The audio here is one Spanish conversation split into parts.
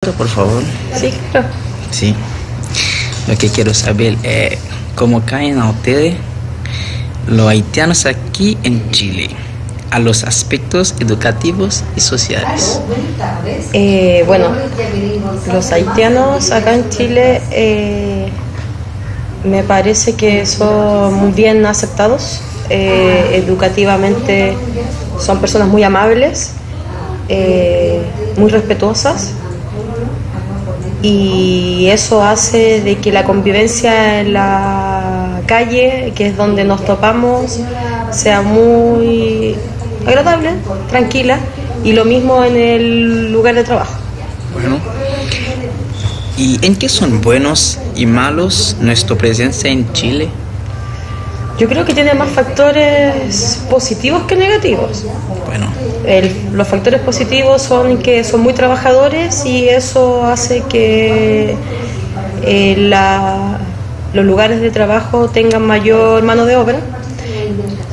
pregunta, por favor? Sí, claro. Sí. Lo que quiero saber es cómo caen a ustedes los haitianos aquí en Chile a los aspectos educativos y sociales. Bueno, los haitianos acá en Chile me parece que son muy bien aceptados. Educativamente son personas muy amables, muy respetuosas, y eso hace de que la convivencia en la calle, que es donde nos topamos, sea muy agradable, tranquila, y lo mismo en el lugar de trabajo. Bueno, ¿y en qué son buenos y malos nuestra presencia en Chile? Yo creo que tiene más factores positivos que negativos. Bueno, Los factores positivos son que son muy trabajadores, y eso hace que los lugares de trabajo tengan mayor mano de obra,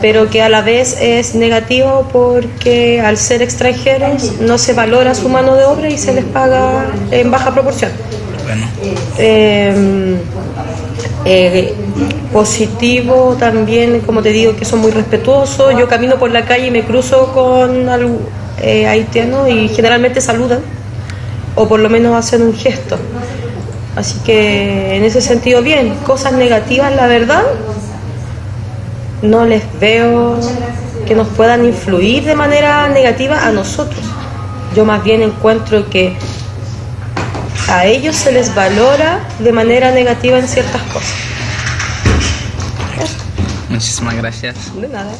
pero que a la vez es negativo porque al ser extranjeros no se valora su mano de obra y se les paga en baja proporción. bueno, Positivo también, como te digo, que son muy respetuosos. Yo camino por la calle y me cruzo con haitianos y generalmente saludan, o por lo menos hacen un gesto. Así que en ese sentido bien. Cosas negativas, la verdad, no les veo que nos puedan influir de manera negativa a nosotros. Yo más bien encuentro que a ellos se les valora de manera negativa en ciertas cosas. muchísimas gracias. De nada.